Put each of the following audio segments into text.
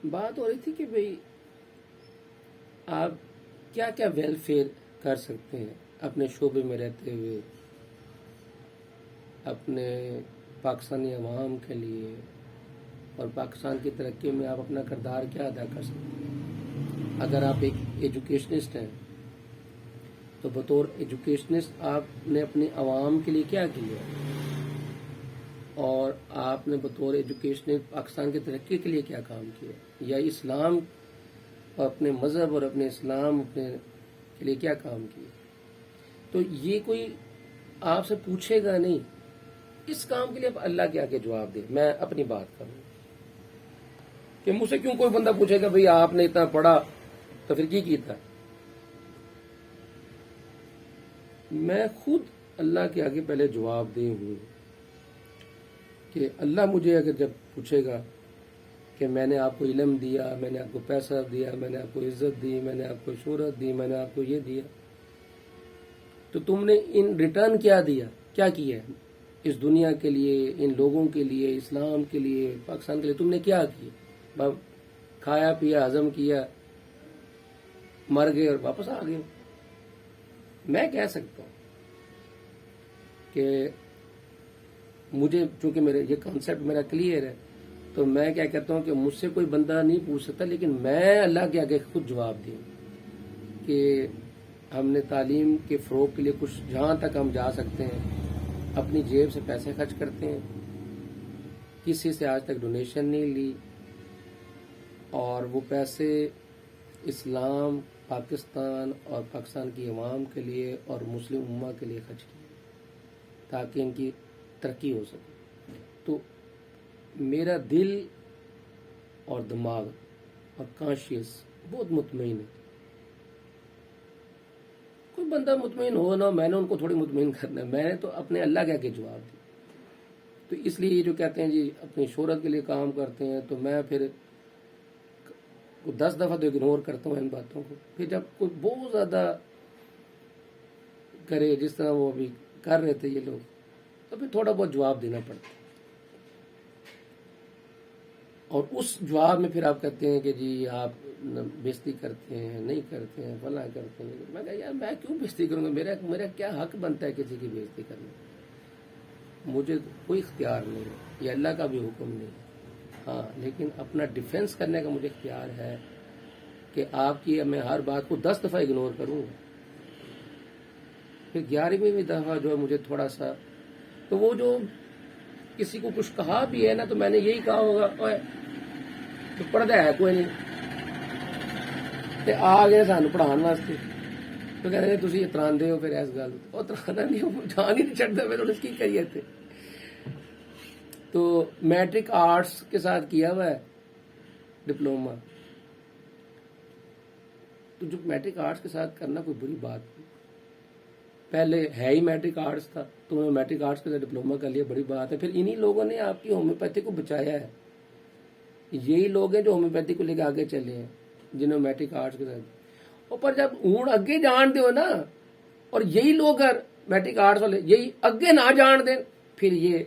بات ہو رہی تھی کہ بھئی آپ کیا کیا ویلفیئر کر سکتے ہیں اپنے شعبے میں رہتے ہوئے اپنے پاکستانی عوام کے لیے، اور پاکستان کی ترقی میں آپ اپنا کردار کیا ادا کر سکتے ہیں؟ اگر آپ ایک ایجوکیشنسٹ ہیں تو بطور ایجوکیشنسٹ آپ نے اپنی عوام کے لیے کیا کیا، اور آپ نے بطور ایجوکیشنسٹ پاکستان کی ترقی کے لیے کیا کام کیا، یا اسلام اور اپنے مذہب اور اپنے اسلام اپنے کے لیے کیا کام کیا؟ تو یہ کوئی آپ سے پوچھے گا نہیں، اس کام کے لیے آپ اللہ کے آگے جواب دیں۔ میں اپنی بات کروں کہ مجھ سے کیوں کوئی بندہ پوچھے گا بھئی آپ نے اتنا پڑھا تو پھر کی کیتا؟ میں خود اللہ کے آگے پہلے جواب دے ہوں کہ اللہ مجھے اگر جب پوچھے گا کہ میں نے آپ کو علم دیا، میں نے آپ کو پیسہ دیا، میں نے آپ کو عزت دی، میں نے آپ کو شہرت دی، میں نے آپ کو یہ دیا، تو تم نے ان ریٹرن کیا دیا، کیا کیا ہے اس دنیا کے لیے، ان لوگوں کے لیے، اسلام کے لیے، پاکستان کے لیے تم نے کیا کیا؟ کھایا پیا، ہضم کیا، مر گئے اور واپس آ گئے۔ میں کہہ سکتا ہوں کہ مجھے چونکہ یہ کانسیپٹ میرا کلیئر ہے، تو میں کیا کہتا ہوں کہ مجھ سے کوئی بندہ نہیں پوچھ سکتا، لیکن میں اللہ کے آگے خود جواب دوں کہ ہم نے تعلیم کے فروغ کے لیے کچھ جہاں تک ہم جا سکتے ہیں اپنی جیب سے پیسے خرچ کرتے ہیں، کسی سے آج تک ڈونیشن نہیں لی، اور وہ پیسے اسلام، پاکستان اور پاکستان کی عوام کے لیے اور مسلم امہ کے لیے خرچ کیے تاکہ ان کی ترقی ہو سکے۔ تو میرا دل اور دماغ اور کانشیس بہت مطمئن ہے۔ کوئی بندہ مطمئن ہو نہ، میں نے ان کو تھوڑی مطمئن کرنا ہے، میں نے تو اپنے اللہ کے آگے جواب دیا۔ تو اس لیے یہ جو کہتے ہیں جی اپنی شہرت کے لیے کام کرتے ہیں، تو میں پھر 10 دفعہ تو اگنور کرتا ہوں ان باتوں کو، پھر جب کوئی بہت زیادہ کرے جس طرح وہ ابھی کر رہے تھے یہ لوگ، تو پھر تھوڑا بہت جواب دینا پڑتا ہے۔ اور اس جواب میں پھر آپ کہتے ہیں کہ جی آپ بےزتی کرتے ہیں، نہیں کرتے ہیں، فلاں کرتے ہیں۔ میں کہا یار میں کیوں بےزتی کروں گا؟ میرا کیا حق بنتا ہے کسی کی بےزتی کرنے؟ مجھے کوئی اختیار نہیں ہے، یہ اللہ کا بھی حکم نہیں ہے۔ ہاں لیکن اپنا ڈیفینس کرنے کا مجھے اختیار ہے کہ آپ کی میں ہر بات کو 10 دفعہ اگنور کروں، پھر 11ویں دفعہ جو ہے مجھے تھوڑا سا، تو وہ جو کسی کو کچھ کہا بھی ہے نا، تو میں نے یہی کہا ہوگا اوے تو پڑھتا ہے کوئی نہیں، تے آ گئے سانو پڑھان واسطے، تو کہتے ہیں تسی اتراندے ہو پھر اس گل، وہ اترانا نہیں، وہ جان ہی نہیں چڑھتا پھر انہیں کی کریے تھے۔ تو میٹرک آرٹس کے ساتھ کیا ہوا ہے ڈپلوما، تو جو میٹرک آرٹس کے ساتھ کرنا کوئی بری بات نہیں، پہلے ہے ہی میٹرک آرٹس تھا تو انہوں نے میٹرک آرٹس کے ساتھ ڈپلوما کر لیا، بڑی بات ہے۔ پھر انہی لوگوں نے آپ کی ہومیوپیتھی کو بچایا ہے، یہی لوگ ہیں جو ہومیوپیتھی کو لے کے آگے چلے ہیں، جنہوں نے میٹرک آرٹس کے ساتھ۔ اور پر جب ہوں اگے جان دو نا، اور یہی لوگ میٹرک آرٹس والے یہی اگے نہ جان دیں، پھر یہ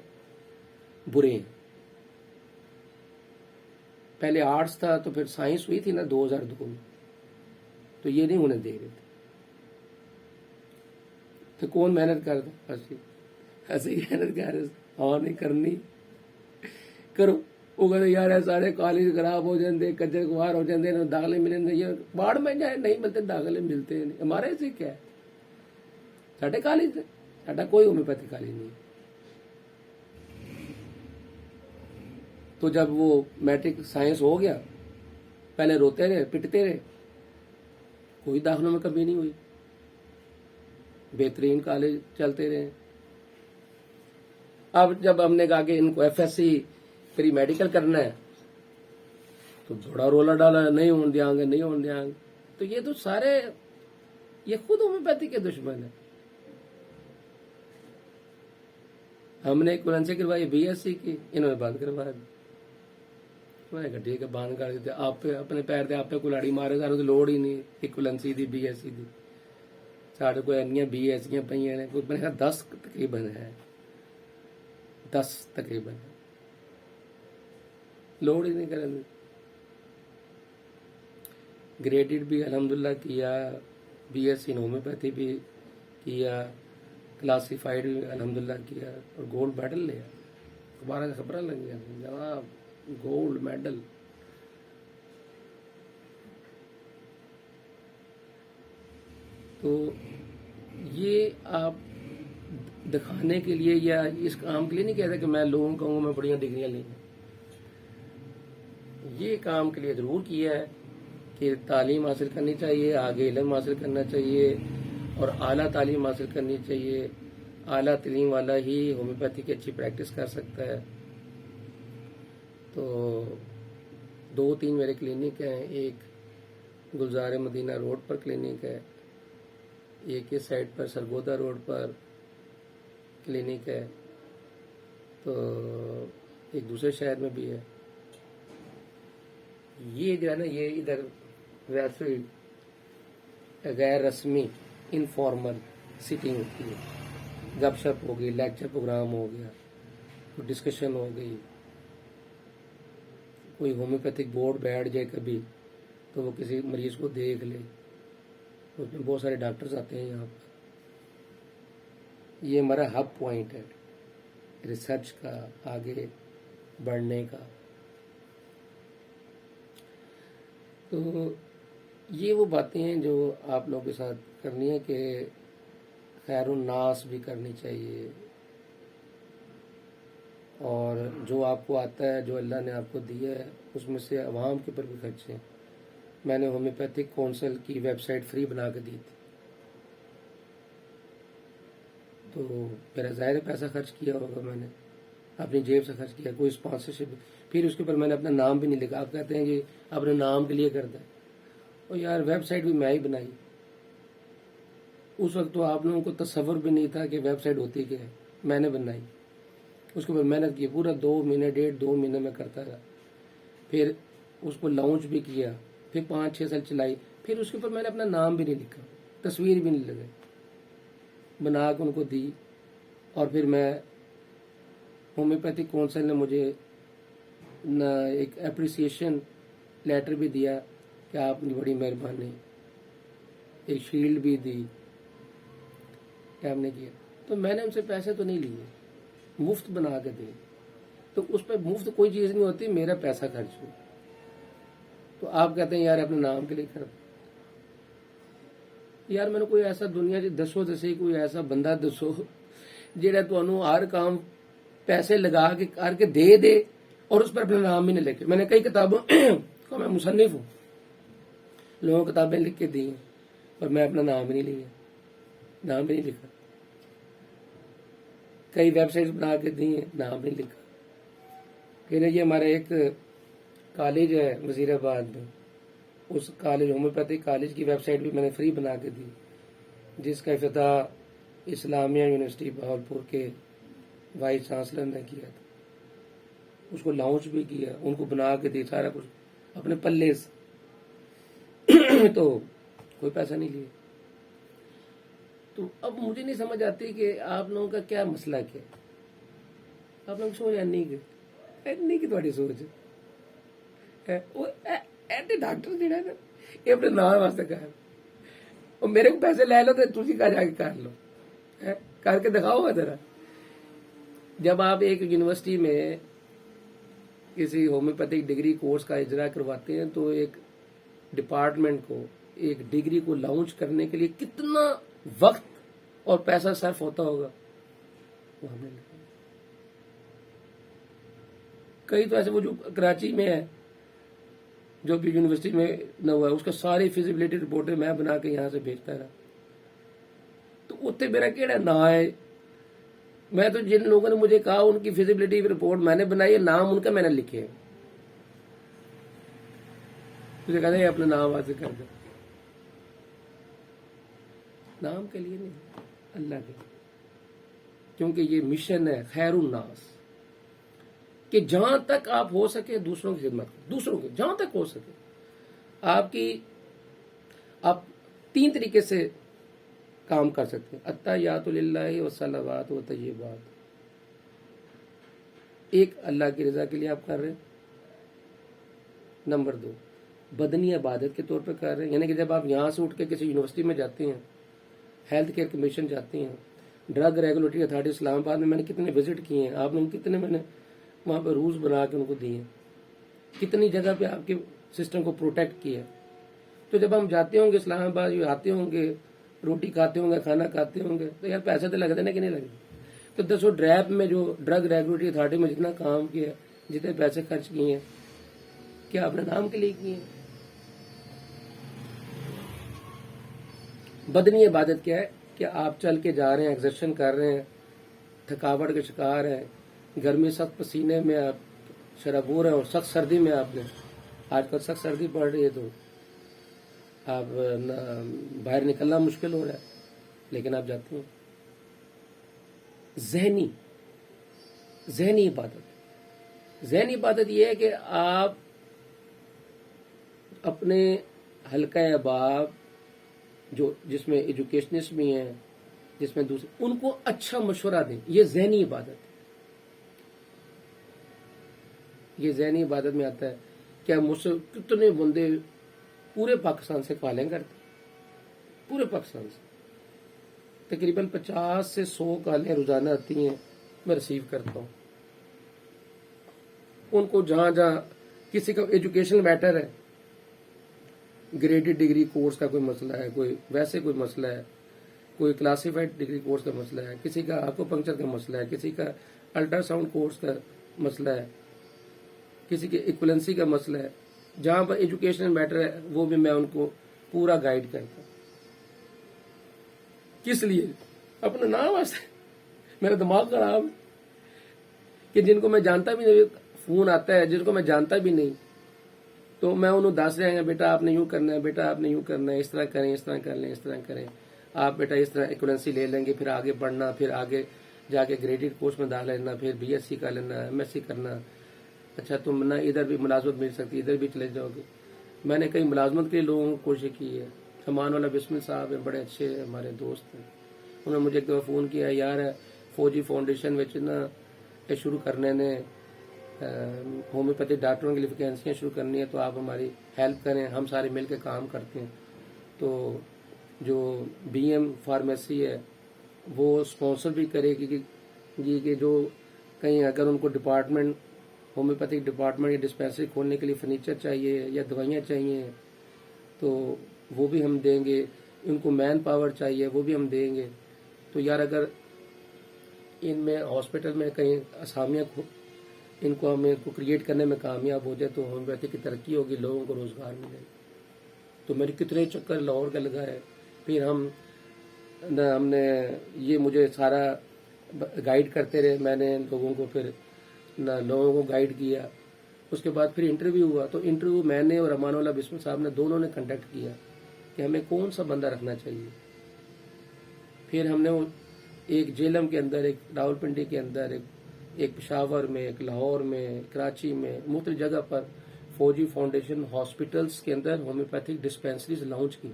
برے ہیں۔ پہلے آرٹس تھا تو پھر سائنس ہوئی تھی نا 2002 میں، تو یہ نہیں ہونے دے رہے تھے، تو کون محنت کرتا؟ ایسے ہی محنت کر رہے، ہاں نہیں کرنی کرو۔ وہ کہتے یار سارے کالج خراب ہو جاندے، کچر خوار ہو جاندے، داخلے ملیں، یہ باڑ میں جائے نہیں ملتے، داخلے ملتے نہیں۔ ہمارے سے کیا ہے، ساڈے کالج سے، ساڈا کوئی ہومیوپیتھی کالج نہیں۔ تو جب وہ میٹرک سائنس ہو گیا، پہلے روتے رہے، پٹتے رہے، کوئی داخلوں میں کمی نہیں ہوئی، بہترین کالج چلتے رہے۔ اب جب ہم نے کہا کہ ان کو F S C pre medical کرنا ہے، تو بڑا رولا ڈالا، نہیں ہون دیاں گے، نہیں ہون دیاں گے۔ تو یہ تو سارے یہ خود ہومیوپیتھی کے دشمن ہیں۔ ہم نے ایکویلنسی کروائی بی ایس سی کی، انہوں نے بند کروا دی۔ میں نے کہا ٹھیک ہے بند کر دیتے، آپ اپنے پیر دے آپ پہ کلاڑی مارے، سارے لوڑ ہی نہیں ایکویلنسی دی، بی ایس سی دی۔ سارے کوئی انیاں بی ایس سیاں پہ نے، کوئی میں نے کہا 10 تقریباً ہے، 10 تقریباً لوڑ ہی نہیں کریں۔ گریڈڈ بھی الحمدللہ کیا، بی ایس سی ان ہومیوپیتھی بھی کیا، کلاسیفائڈ بھی الحمدللہ کیا اور گولڈ میڈل لیا. دوبارہ خبر لگ گیا جناب گولڈ میڈل. تو یہ آپ دکھانے کے لیے یا اس کام کے لیے نہیں کہتا کہ میں لوگوں کو کہوں میں بڑی ڈگریاں لیں. یہ کام کے لیے ضرور کیا ہے کہ تعلیم حاصل کرنی چاہیے، آگے علم حاصل کرنا چاہیے اور اعلیٰ تعلیم حاصل کرنی چاہیے. اعلیٰ تعلیم والا ہی ہومیوپیتھی کی اچھی پریکٹس کر سکتا ہے. تو 2-3 میرے کلینک ہیں. ایک گلزار مدینہ روڈ پر کلینک ہے، ایک اس سائڈ پر سرگودا روڈ پر کلینک ہے، تو ایک دوسرے شہر میں بھی ہے. یہ جو ہے نا یہ ادھر ویسے غیر رسمی انفارمل سیٹنگ ہوتی ہے، گپ شپ ہو گئی، لیکچر پروگرام ہو گیا، کوئی ڈسکشن ہو گئی، کوئی ہومیوپیتھک بورڈ بیٹھ جائے کبھی تو وہ کسی مریض کو دیکھ لے. اس میں بہت سارے ڈاکٹرز آتے ہیں یہاں پر. یہ ہمارا ہب پوائنٹ ہے ریسرچ کا، آگے بڑھنے کا. تو یہ وہ باتیں ہیں جو آپ لوگوں کے ساتھ کرنی ہے کہ خیر الناس بھی کرنی چاہیے، اور جو آپ کو آتا ہے، جو اللہ نے آپ کو دیا ہے، اس میں سے عوام کے اوپر بھی خرچیں. میں نے ہومیوپیتھک کونسل کی ویب سائٹ فری بنا کے دی تھی، تو میرا ظاہر پیسہ خرچ کیا ہوگا، میں نے اپنی جیب سے خرچ کیا، کوئی اسپانسرشپ. پھر اس کے اوپر میں نے اپنا نام بھی نہیں لکھا. آپ کہتے ہیں کہ اپنے نام کے لیے کرتا ہے، اور یار ویب سائٹ بھی میں ہی بنائی. اس وقت تو آپ لوگوں کو تصور بھی نہیں تھا کہ ویب سائٹ ہوتی کیا ہے. میں نے بنائی، اس کے اوپر محنت کی، پورا 2 مہینے 1.5-2 مہینے میں کرتا رہا. پھر اس کو لانچ بھی کیا، پھر 5-6 سال چلائی. پھر اس کے اوپر میں نے اپنا نام بھی نہیں لکھا، تصویر بھی نہیں لگائی، بنا کے ان کو دی. اور پھر میں ہومیوپیتھک کونسل نے مجھے ایک اپریسیشن لیٹر بھی دیا کہ آپ کی بڑی مہربانی، ایک شیلڈ بھی دی کہ آپ نے کیا. تو میں نے ان سے پیسے تو نہیں لیے، مفت بنا کے دے. تو اس پہ مفت کوئی چیز نہیں ہوتی، میرا پیسہ خرچ ہو. تو آپ کہتے ہیں یار اپنے نام کے لیے کر. یار میں نے کوئی ایسا دنیا چ دسو دسی کوئی ایسا بندہ دسو جہاں تمہوں ہر کام پیسے لگا کے کر کے دے اور اس پر اپنا نام بھی نہیں لکھے. میں نے کئی کتابوں کو میں مصنف ہوں، لوگوں کتابیں لکھ کے دی ہیں اور میں اپنا نام بھی نہیں لیا، نام بھی نہیں لکھا. کئی ویب سائٹس بنا کے دی ہیں، نام نہیں لکھا. پھر یہ ہمارا ایک کالج ہے وزیر آباد میں، اس کالج ہومیوپیتھک کالج کی ویب سائٹ بھی میں نے فری بنا کے دی، جس کا افتتاح اسلامیہ یونیورسٹی بہاولپور کے وائس چانسلر نے کیا تھا. اس کو لانچ بھی کیا، ان کو بنا کے دی سارا کچھ اپنے پلے سے. تو کوئی پیسہ نہیں لیا. تو اب مجھے نہیں سمجھ آتی کہ آپ لوگوں کا کیا مسئلہ کیا ہے. آپ لوگ سوچ نہیں کہ نہیں کہ تھوڑی سوچ ایسے ڈاکٹر جہاں نا یہ اپنے نام واسطے کہا اور میرے کو پیسے لے لو تو تھی کہا جا کے کر لو، کر کے دکھاؤ گا ذرا. جب آپ ایک یونیورسٹی میں کسی ہومیوپیتھک ڈگری کورس کا اجرا کرواتے ہیں تو ایک ڈپارٹمنٹ کو ایک ڈگری کو لانچ کرنے کے لیے کتنا وقت اور پیسہ صرف ہوتا ہوگا وہ ہم نے لکھا. کئی تو ایسے وہ جو کراچی میں ہے جو بھی یونیورسٹی میں نہ ہوا ہے، اس کا ساری فیزیبلٹی رپورٹیں میں بنا کے یہاں سے بھیجتا رہا. تو اتنے میرا کیڑا نہ ہے. میں تو جن لوگوں نے مجھے کہا ان کی فیزیبلٹی رپورٹ میں نے بنائی ہے، نام ان کا میں نے لکھے ہیں. مجھے کہتے ہیں اپنا نام واضح کر دو. نام کے لیے نہیں، اللہ کے لیے. کیونکہ یہ مشن ہے خیر الناس، کہ جہاں تک آپ ہو سکے دوسروں کی خدمت کریں، دوسروں کی جہاں تک ہو سکے. آپ 3 طریقے سے کام کر سکتے ہیں. التحیات للہ والصلوات والطیبات. ایک اللہ کی رضا کے لیے آپ کر رہے ہیں. نمبر 2 بدنی عبادت کے طور پہ کر رہے ہیں. یعنی کہ جب آپ یہاں سے اٹھ کے کسی یونیورسٹی میں جاتے ہیں, ہیلتھ کیئر کمیشن جاتے ہیں, ڈرگ ریگولیٹری اتھارٹی اسلام آباد میں نے کتنے وزٹ کیے ہیں, آپ نے کتنے میں نے وہاں پہ رولز بنا کے ان کو دیے ہیں, کتنی جگہ پہ آپ کے سسٹم کو پروٹیکٹ کیا. تو جب ہم جاتے ہوں گے اسلام آباد, آتے ہوں گے, روٹی کھاتے ہوں گے, کھانا کھاتے ہوں گے, تو یار پیسے تو لگتے نا کہ نہیں لگے. تو دسو ڈریپ میں جو ڈرگ ریگولیٹری اتھارٹی میں جتنا کام کیا, جتنے پیسے خرچ کیے ہیں, کیا آپ نے نام کے لیے کیے ہیں؟ بدنی عبادت کیا ہے کہ آپ چل کے جا رہے ہیں, ایگزرشن کر رہے ہیں, تھکاوٹ کے شکار ہیں, گرمی سخت پسینے میں آپ شرابور ہیں, اور سخت سردی میں آپ نے, آج کل سخت سردی پڑ رہی ہے تو آپ باہر نکلنا مشکل ہو رہا ہے, لیکن آپ جاتے ہیں. ذہنی عبادت یہ ہے کہ آپ اپنے حلقہ احباب جو جس میں ایجوکیشنسٹ بھی ہیں, جس میں دوسرے, ان کو اچھا مشورہ دیں. یہ ذہنی عبادت ہے. یہ ذہنی عبادت میں آتا ہے. کیا مجھ سے کتنے بندے پورے پاکستان سے کالیں کرتے, پورے پاکستان سے تقریباً 50 سے 100 کالیں روزانہ آتی ہیں, میں ریسیو کرتا ہوں. ان کو جہاں جہاں کسی کا ایجوکیشن میٹر ہے, گریڈڈ ڈگری کورس کا کوئی مسئلہ ہے, کوئی ویسے کوئی مسئلہ ہے, کوئی کلاسیفائڈ ڈگری کورس کا مسئلہ ہے, کسی کا آکو پنکچر کا مسئلہ ہے, کسی کا الٹرا ساؤنڈ کورس کا مسئلہ ہے, کسی کے ایکولنسی کا مسئلہ ہے, جہاں پر ایجوکیشنل میٹر ہے وہ بھی میں ان کو پورا گائیڈ کرتا ہوں. کس لیے؟ اپنا نام واسطے. میرا دماغ خراب ہے کہ جن کو میں جانتا بھی نہیں, فون آتا ہے جن کو میں جانتا بھی نہیں, تو میں انہوں دس رہے ہیں بیٹا آپ نے یوں کرنا ہے, بیٹا آپ نے یوں کرنا ہے, اس طرح کریں, اس طرح کر لیں, اس طرح کریں, آپ بیٹا اس طرح ایکولنسی لے لیں گے, پھر آگے بڑھنا, پھر آگے جا کے گریڈڈ کورس میں داخلہ لینا, پھر بی ایس سی کر لینا, ایم ایس سی کرنا. اچھا تم نہ ادھر بھی ملازمت مل سکتی, ادھر بھی چلے جاؤ گے. میں نے کئی ملازمت کے لیے لوگوں کو کوشش کی ہے. امان والا بسمل صاحب ہیں, بڑے اچھے ہمارے دوست ہیں, انہوں نے مجھے ایک دفعہ فون کیا, یار فوجی فاؤنڈیشن میں نا شروع کرنے نے ہومیوپیتھی ڈاکٹروں کے لیے ویکینسیاں شروع کرنی ہے, تو آپ ہماری ہیلپ کریں, ہم سارے مل کے کام کرتے ہیں. تو جو بی ایم فارمیسی ہے وہ اسپانسر بھی کرے گی کہ جو کہیں اگر ان کو ڈپارٹمنٹ ہومیوپیتھک ڈپارٹمنٹ یا ڈسپینسری کھولنے کے لیے فرنیچر چاہیے یا دوائیاں چاہیے تو وہ بھی ہم دیں گے, ان کو مین پاور چاہیے وہ بھی ہم دیں گے. تو یار اگر ان میں ہاسپٹل میں کہیں اسامیاں ان کو ہمیں کو کریٹ کرنے میں کامیاب ہو جائے تو ہومیوپیتھی کی ترقی ہوگی, لوگوں کو روزگار ملے. تو میرے کتنے چکر لاہور کا لگا ہے. پھر ہم نے یہ مجھے سارا گائیڈ کرتے رہے, میں نے لوگوں کو پھر لوگوں کو گائیڈ کیا. اس کے بعد پھر انٹرویو ہوا, تو انٹرویو میں نے اور امان اللہ بسمل صاحب نے دونوں نے کنڈکٹ کیا کہ ہمیں کون سا بندہ رکھنا چاہیے. پھر ہم نے ایک جیلم کے اندر, ایک راولپنڈی کے اندر, ایک پشاور میں, ایک لاہور میں, کراچی میں, مختلف جگہ پر فوجی فاؤنڈیشن ہاسپٹلس کے اندر ہومیوپیتھک ڈسپینسریز لانچ کی.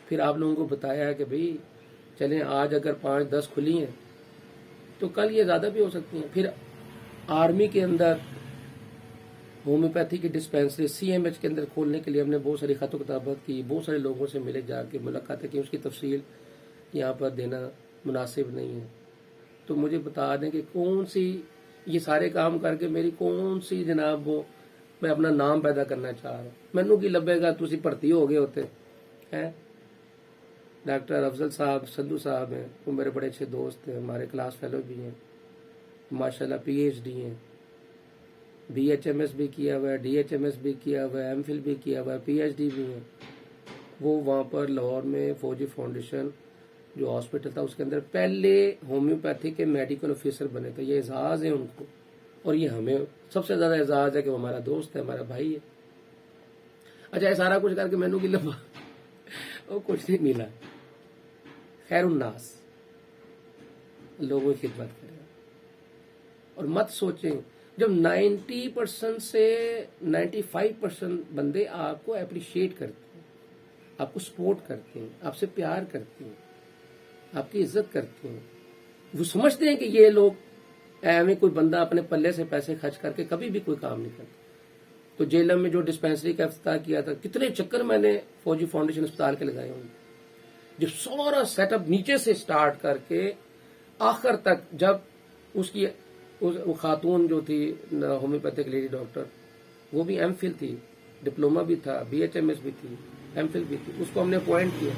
پھر آپ لوگوں کو بتایا کہ بھئی چلیں آج اگر 5-10 کھلی ہیں تو کل یہ زیادہ بھی ہو سکتی ہیں. پھر آرمی کے اندر ہومیوپیتھی کی ڈسپینسری سی ایم ایچ کے اندر کھولنے کے لیے ہم نے بہت ساری خط و کتابت کی, بہت سارے لوگوں سے ملے, جا کے ملاقاتیں کی. اس کی تفصیل یہاں پر دینا مناسب نہیں ہے. تو مجھے بتا دیں کہ کون سی یہ سارے کام کر کے میری کون سی جناب وہ میں اپنا نام پیدا کرنا چاہ رہا ہوں. مینوں کی لبے گا تسی بھرتی ہو گئے ہوتے ہیں. ڈاکٹر افضل صاحب سدھو صاحب ہیں, وہ میرے بڑے اچھے دوست ہیں, ہمارے کلاس فیلو بھی ہیں, ماشاءاللہ پی ایچ ڈی ہیں, بی ایچ ایم ایس بھی کیا ہوا ہے, ڈی ایچ ایم ایس بھی کیا ہوا ہے, ایم فل بھی کیا ہوا ہے, پی ایچ ڈی بھی ہیں. وہ وہاں پر لاہور میں فوجی فاؤنڈیشن جو ہاسپٹل تھا اس کے اندر پہلے ہومیوپیتھی کے میڈیکل آفیسر بنے تھے. یہ اعزاز ہے ان کو, اور یہ ہمیں سب سے زیادہ اعزاز ہے کہ وہ ہمارا دوست ہے, ہمارا بھائی ہے. اچھا یہ سارا کچھ کر کے مینوں کی لبا وہ کچھ نہیں ملا. خیر الناس, لوگوں کی خدمت کریں اور مت سوچیں. جب 90% سے 95% بندے آپ کو اپریشیٹ کرتے ہیں, آپ کو سپورٹ کرتے ہیں, آپ سے پیار کرتے ہیں, آپ کی عزت کرتے ہیں, وہ سمجھتے ہیں کہ یہ لوگ ایویں کوئی بندہ اپنے پلے سے پیسے خرچ کر کے کبھی بھی کوئی کام نہیں کرتا. تو جیلم میں جو ڈسپینسری کا افتتاح کیا تھا، کتنے چکر میں نے فوجی فاؤنڈیشن اسپتال کے لگائے ہوں گے، جو سارا سیٹ اپ نیچے سے سٹارٹ کر کے آخر تک، جب اس کی وہ خاتون جو تھی ہومیوپیتھک لیڈی ڈاکٹر، وہ بھی ایم فل تھی، ڈپلوما بھی تھا، بی ایچ ایم ایس بھی تھی، ایم فل بھی تھی، اس کو ہم نے اپوائنٹ کیا.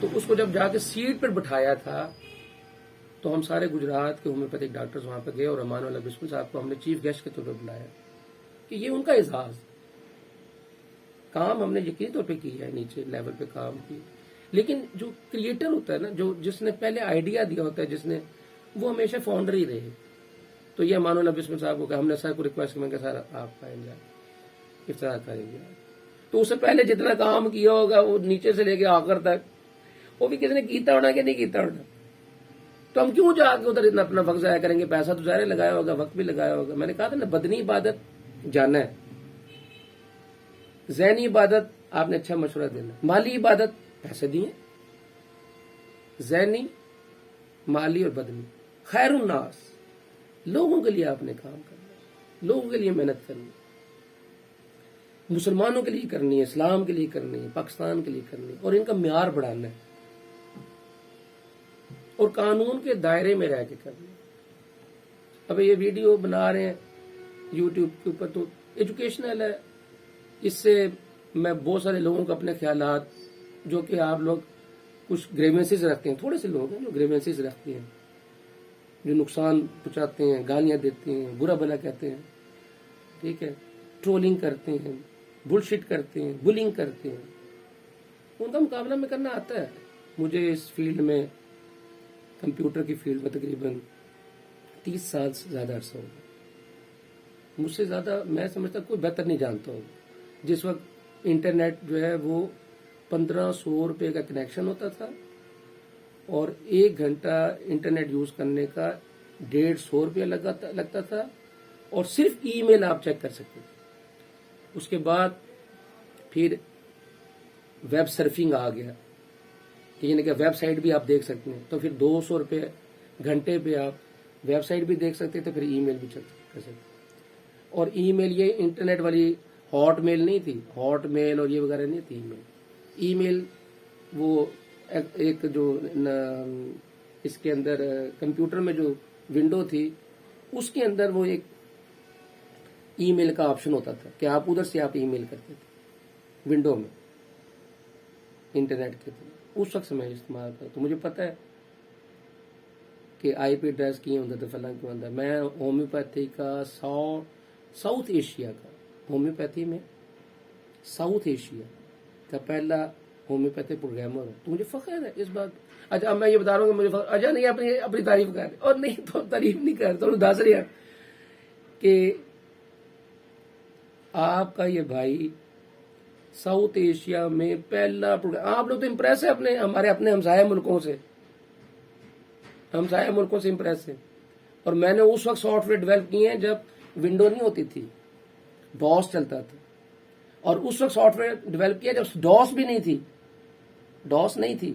تو اس کو جب جا کے سیٹ پر بٹھایا تھا تو ہم سارے گجرات کے ہومیوپیتھک ڈاکٹرز وہاں پہ گئے اور امان والا بسکل صاحب کو ہم نے چیف گیسٹ کے طور پہ بلایا کہ یہ ان کا اعزاز. کام ہم نے یقینی طور پہ کیا ہے، نیچے لیول پہ کام کی، لیکن جو کریٹر ہوتا ہے نا، جو جس نے پہلے آئیڈیا دیا ہوتا ہے، جس نے، وہ ہمیشہ فاؤنڈر ہی رہے. تو یہ امان اللہ بسمل صاحب کو کہ ہم نے سر کو ریکویسٹ کی، میں کہ سر آپ آئیں جائیں افتتاح کریں گے. تو اس سے پہلے جتنا کام کیا ہوگا وہ نیچے سے لے کے آخر تک وہ بھی کسی نے کیتا ہونا کہ نہیں کیتا ہونا. تو ہم کیوں جا کے ادھر اتنا اپنا وقت ضائع کریں گے؟ پیسہ تو ظاہر لگایا ہوگا، وقت بھی لگایا ہوگا. میں نے کہا تھا نا، بدنی عبادت جانا ہے، ذہنی عبادت آپ نے اچھا مشورہ دینا، مالی عبادت پیسے دیے، ذہنی، مالی اور بدنی. خیر الناس، لوگوں کے لیے آپ نے کام کرنا، لوگوں کے لیے محنت کرنی، مسلمانوں کے لیے کرنی ہے، اسلام کے لیے کرنی ہے، پاکستان کے لیے کرنی ہے، اور ان کا معیار بڑھانا ہے اور قانون کے دائرے میں رہ کے کرنا ہے. اب یہ ویڈیو بنا رہے ہیں یوٹیوب کے اوپر تو ایجوکیشنل ہے، اس سے میں بہت سارے لوگوں کو اپنے خیالات، جو کہ آپ لوگ کچھ گریوینسز رکھتے ہیں، تھوڑے سے لوگ ہیں جو گریوینسز رکھتے ہیں، جو نقصان پہنچاتے ہیں، گالیاں دیتے ہیں، برا بھلا کہتے ہیں، ٹھیک ہے، ٹرولنگ کرتے ہیں، بلشٹ کرتے ہیں، بلنگ کرتے ہیں، ان کا مقابلہ میں کرنا آتا ہے. مجھے اس فیلڈ میں، کمپیوٹر کی فیلڈ میں تقریباً 30 سال سے زیادہ عرصہ ہوگا. مجھ سے زیادہ میں سمجھتا کوئی بہتر نہیں جانتا ہوگا. جس وقت انٹرنیٹ جو ہے وہ 1500 روپے کا کنیکشن ہوتا تھا اور 1 گھنٹہ انٹرنیٹ یوز کرنے کا 150 روپیہ لگتا تھا، اور صرف ای میل آپ چیک کر سکتے تھے. اس کے بعد پھر ویب سرفنگ آ گیا، یعنی کہ ویب سائٹ بھی آپ دیکھ سکتے ہیں. تو پھر 200 روپے گھنٹے پہ آپ ویب سائٹ بھی دیکھ سکتے تھے، پھر ای میل بھی چیک کر سکتے. اور ای میل یہ انٹرنیٹ والی ہاٹ میل نہیں تھی، ہاٹ میل اور یہ وغیرہ نہیں تھی. ای میل وہ ایک جو اس کے اندر کمپیوٹر میں جو ونڈو تھی، اس کے اندر وہ ایک ای میل کا آپشن ہوتا تھا کہ آپ ادھر سے آپ ای میل کرتے تھے ونڈو میں انٹرنیٹ کے تھے. اس وقت سے میں استعمال کرتا، تو مجھے پتا ہے کہ آئی پی ایڈریس کی ہوتا تھا، فلاں کیوں ہوتا. میں ہومیوپیتھی کا ساؤتھ ایشیا کا، ہومیوپیتھی میں ساؤتھ ایشیا کا پہلا ہومیوپیتھی پروگرامر ہوں، تو مجھے فخر ہے اس بات. اچھا، اب میں یہ بتا رہا ہوں کہ مجھے فخر، اچھا نہیں اپنی تعریف کر رہے، اور نہیں تو تعریف نہیں کر رہے، تو دس رہے ہیں کہ آپ کا یہ بھائی ساؤتھ ایشیا میں پہلا پروگرام. آپ لوگ تو امپریس ہے ہمارے اپنے ہمسایہ ملکوں سے امپریس ہے. اور میں نے اس وقت سافٹ ویئر ڈیولپ کیے ہیں جب ونڈو نہیں ہوتی تھی، ڈاس چلتا تھا. اور اس وقت سافٹ ویئر ڈیولپ کیا جب ڈاس بھی نہیں تھی.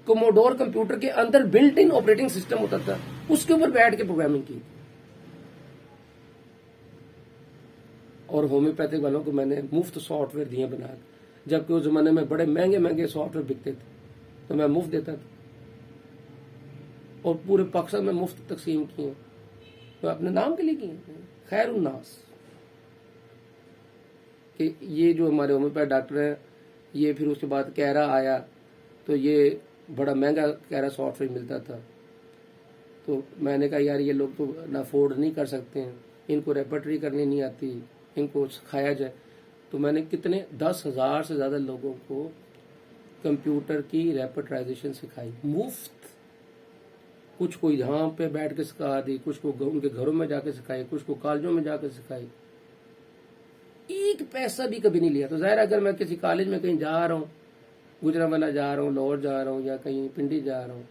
کوموڈور کمپیوٹر کے اندر بلٹ ان آپریٹنگ سسٹم ہوتا تھا، اس کے اوپر بیٹھ کے پروگرامنگ کی. اور ہومیوپیتھک والوں کو میں نے مفت سافٹ ویئر دیے بنا کے، جبکہ اس زمانے میں بڑے مہنگے سافٹ ویئر بکتے تھے، تو میں مفت دیتا تھا اور پورے پاکستان میں مفت تقسیم کیے. تو اپنے نام کے لیے کیے، خیر الناس. کہ یہ جو ہمارے ہومیوپیتھ ڈاکٹر ہیں، یہ پھر اس کے بعد کیرا آیا، تو یہ بڑا مہنگا کیرا سافٹ ویئر ملتا تھا. تو میں نے کہا یار یہ لوگ تو نہ افورڈ نہیں کر سکتے ہیں، ان کو ریپرٹری کرنی نہیں آتی، ان کو سکھایا جائے. تو میں نے کتنے 10,000 سے زیادہ لوگوں کو کمپیوٹر کی ریپرٹرائزیشن سکھائی مفت. کچھ کو یہاں پہ بیٹھ کے سکھا دی، کچھ کو ان کے گھروں میں جا کے سکھائی، کچھ کو کالجوں میں جا کے سکھائی. ایک پیسہ بھی کبھی نہیں لیا. تو ظاہر اگر میں کسی کالج میں کہیں جا رہا ہوں، گجرانوالہ جا رہا ہوں، لاہور جا رہا ہوں، یا کہیں پنڈی جا رہا ہوں،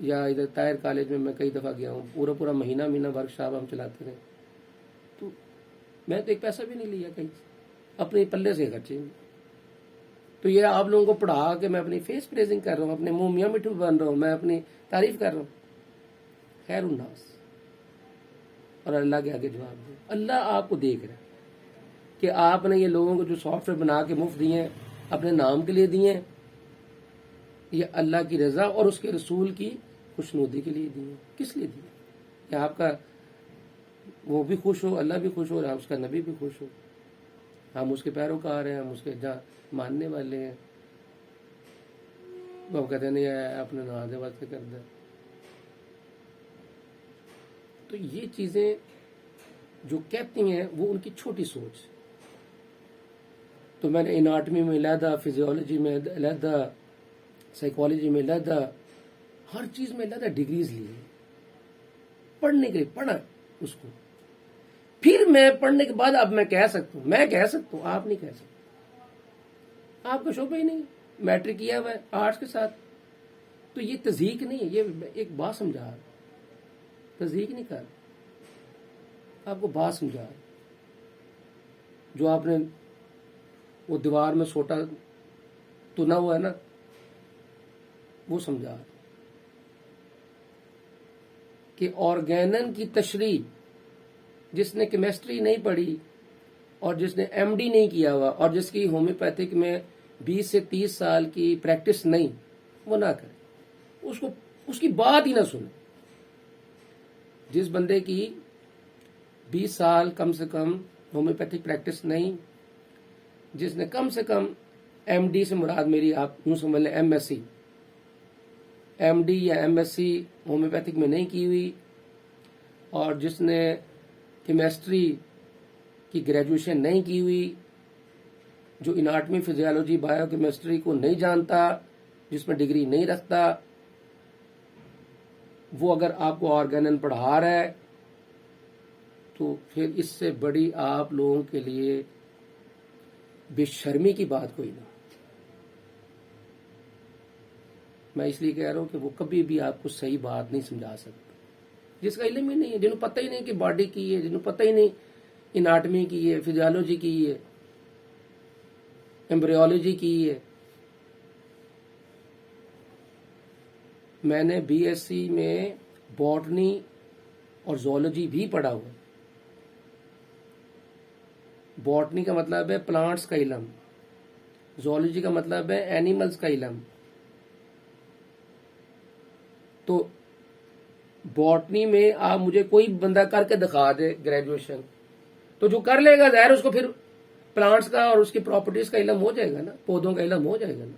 یا ادھر طاہر کالج میں کئی دفعہ گیا ہوں، پورا مہینہ ورک شاپ ہم چلاتے رہے. تو میں تو ایک پیسہ بھی نہیں لیا کہیں سے، اپنے پلے سے خرچے. تو یہ آپ لوگوں کو پڑھا کے میں اپنی فیس پریزنگ کر رہا ہوں، اپنے منہ میاں مٹھو بن رہا ہوں، میں اپنی تعریف کر رہا ہوں. خیر الناس، اور اللہ کے آگے جواب دے. اللہ آپ کو دیکھ رہا ہے. کہ آپ نے یہ لوگوں کو جو سافٹ ویئر بنا کے مفت دیے ہیں اپنے نام کے لیے دیے ہیں، یہ اللہ کی رضا اور اس کے رسول کی خوشنودی کے لیے دیے ہیں؟ کس لیے دیے؟ کہ آپ کا وہ بھی خوش ہو، اللہ بھی خوش ہو، اور اس کا نبی بھی خوش ہو، ہم اس کے پیروکار ہیں، ہم اس کے ماننے والے ہیں۔ وہ کہتے نہیں ہے اپنے ناز واسطے کر دیں۔ تو یہ چیزیں جو کہتی ہیں وہ ان کی چھوٹی سوچ۔ تو میں نے اناٹمی میں علیحدہ، فزیولوجی میں علیحدہ، سائیکالوجی میں علیحدہ، ہر چیز میں علیحدہ ڈگریز لی ہیں، پڑھنے کے لیے پڑھا اس کو۔ پھر میں پڑھنے کے بعد اب میں کہہ سکتا ہوں، آپ نہیں کہہ سکتے، آپ کا شعبہ ہی نہیں، میٹرک کیا ہوا ہے آرٹس کے ساتھ۔ تو یہ تذیق نہیں ہے، یہ ایک بات سمجھا رہا، تذیق نہیں کر رہا، آپ کو بات سمجھا رہا۔ جو آپ نے وہ دیوار میں سوٹا تنا ہوا ہے نا، وہ سمجھا رہا کہ آرگینن کی تشریح جس نے کیمسٹری نہیں پڑھی اور جس نے ایم ڈی نہیں کیا ہوا اور جس کی ہومیوپیتھک میں 20 سے 30 سال کی پریکٹس نہیں، وہ نہ کرے، اس کی بات ہی نہ سنے۔ جس بندے کی 20 سال کم سے کم ہومیوپیتھک پریکٹس نہیں، جس نے کم سے کم ایم ڈی سے مراد میری آپ یوں سمجھ لیں M S C, M D یا ایم ایس سی ہومیوپیتھک میں نہیں کی ہوئی، اور جس نے کیمسٹری کی گریجویشن نہیں کی ہوئی، جو اناٹمی، فزیولوجی، بایو کیمسٹری کو نہیں جانتا، جس میں ڈگری نہیں رکھتا، وہ اگر آپ کو آرگینن پڑھا رہا ہے تو پھر اس سے بڑی آپ لوگوں کے لیے بے شرمی کی بات کوئی نہ۔ میں اس لیے کہہ رہا ہوں کہ وہ کبھی بھی آپ کو صحیح بات نہیں سمجھا سکتا، جس کا علم ہی نہیں ہے، جنہوں پتہ ہی نہیں کہ باڈی کی ہے، جنہوں پتہ ہی نہیں اناٹمی کی ہے، فزیولوجی کی ہے، ایمبریولوجی کی ہے۔ میں نے بی ایس سی میں باٹنی اور زولوجی بھی پڑھا ہوا ہے۔ باٹنی کا مطلب ہے پلانٹس کا علم، زولوجی کا مطلب ہے اینیملز کا علم۔ تو باٹنی میں آپ مجھے کوئی بندہ کر کے دکھا دے گریجویشن، تو جو کر لے گا ظاہر اس کو پھر پلانٹس کا اور اس کی پراپرٹیز کا علم ہو جائے گا نا، پودوں کا علم ہو جائے گا نا۔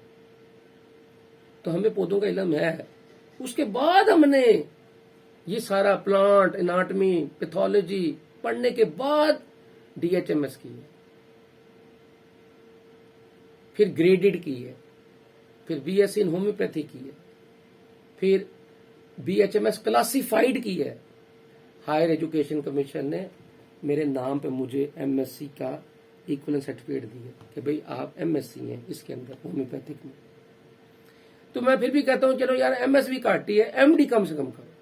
تو ہمیں پودوں کا علم ہے، اس کے بعد ہم نے یہ سارا پلانٹ، اناٹمی، پیتھولوجی پڑھنے کے بعد ڈی ایچ ایم ایس کی ہے، پھر گریڈڈ کی ہے، پھر بی ایس سی ان ہومیوپیتھی کی ہے، پھر بی ایچ ایم ایس کلاسیفائیڈ کی ہے۔ ہائر ایجوکیشن کمیشن نے میرے نام پہ مجھے ایم ایس سی کا ایکولنٹ سرٹیفکیٹ دیا کہ بھئی آپ ایم ایس سی ہیں اس کے اندر ہومیوپیتھک میں۔ تو میں پھر بھی کہتا ہوں چلو یار ایم ایس بھی کاٹی ہے، ایم ڈی کم سے کم کرو۔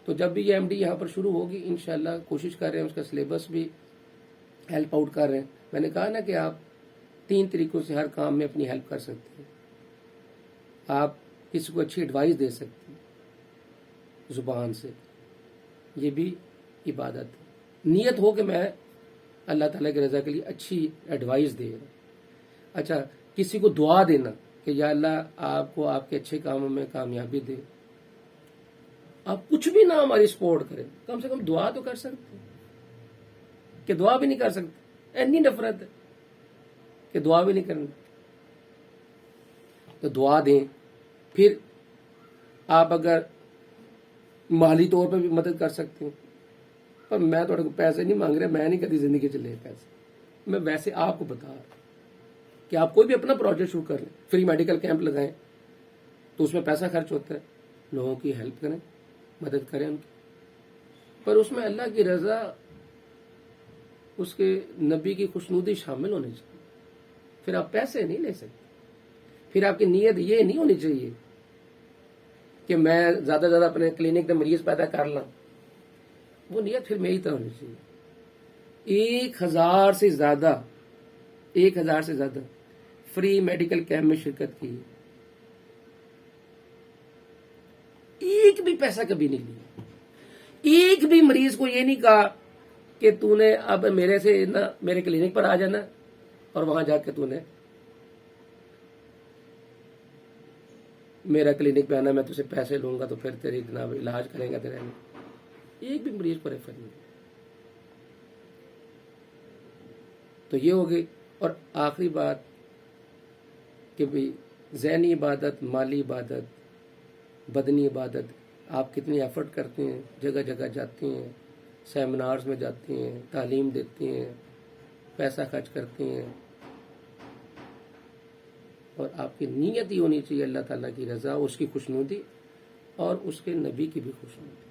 تو جب بھی یہ ایم ڈی یہاں پر شروع ہوگی انشاءاللہ کوشش کر رہے ہیں، اس کا سلیبس بھی ہیلپ آؤٹ کر رہے ہیں۔ میں نے کہا نا کہ آپ 3 طریقوں سے ہر کام میں اپنی ہیلپ کر سکتے ہیں۔ آپ کسی کو اچھی ایڈوائس دے سکتے ہیں زبان سے، یہ بھی عبادت ہے۔ نیت ہو کہ میں اللہ تعالیٰ کی رضا کے لیے اچھی ایڈوائس دے رہا ہوں۔ اچھا، کسی کو دعا دینا کہ یا اللہ آپ کو آپ کے اچھے کاموں میں کامیابی دے۔ آپ کچھ بھی نہ ہماری سپورٹ کریں، کم سے کم دعا تو کر سکتے ہیں، کہ دعا بھی نہیں کر سکتے، اتنی نفرت ہے کہ دعا بھی نہیں کرنا۔ تو دعا دیں۔ پھر آپ اگر مالی طور پہ بھی مدد کر سکتے ہیں، پر میں تھوڑے کو پیسے نہیں مانگ رہا، میں نہیں کبھی زندگی چلے پیسے، میں ویسے آپ کو بتا رہا کہ آپ کوئی بھی اپنا پروجیکٹ شروع کر لیں، فری میڈیکل کیمپ لگائیں، تو اس میں پیسہ خرچ ہوتا ہے، لوگوں کی ہیلپ کریں، مدد کریں ان کی، پر اس میں اللہ کی رضا، اس کے نبی کی خوشنودی شامل ہونی چاہیے۔ پھر آپ پیسے نہیں لے سکتے، پھر آپ کی نیت یہ نہیں ہونی چاہیے کہ میں زیادہ سے زیادہ اپنے کلینک میں مریض پیدا کر لوں، وہ نیت پھر میری طرح ہونی چاہیے۔ 1000 سے زیادہ فری میڈیکل کیمپ میں شرکت کی، ایک بھی پیسہ کبھی نہیں لیا، ایک بھی مریض کو یہ نہیں کہا کہ تو نے اب میرے سے نہ میرے کلینک پر آ جانا اور وہاں جا کے تو نے میرا کلینک پہ آنا، میں تجھے پیسے لوں گا تو پھر تیری جناب علاج کریں گا تیرے میں. ایک بھی مریض کو ریفر نہیں. تو یہ ہو گئی. اور آخری بات کہ بھی ذہنی عبادت، مالی عبادت، بدنی عبادت، آپ کتنی ایفرٹ کرتے ہیں، جگہ جگہ جاتے ہیں، سیمینارز میں جاتے ہیں، تعلیم دیتے ہیں، پیسہ خرچ کرتے ہیں، اور آپ کی نیت ہی ہونی چاہیے اللہ تعالیٰ کی رضا، اس کی خوشنودی اور اس کے نبی کی بھی خوشنودی.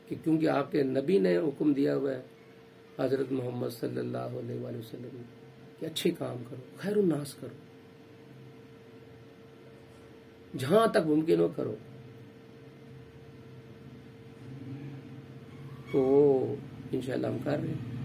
کہ کیونکہ آپ کے نبی نے حکم دیا ہوا ہے حضرت محمد صلی اللہ علیہ وآلہ وسلم کہ اچھے کام کرو، خیر الناس کرو، جہاں تک ممکن ہو کرو. تو انشاءاللہ ہم کر رہے ہیں.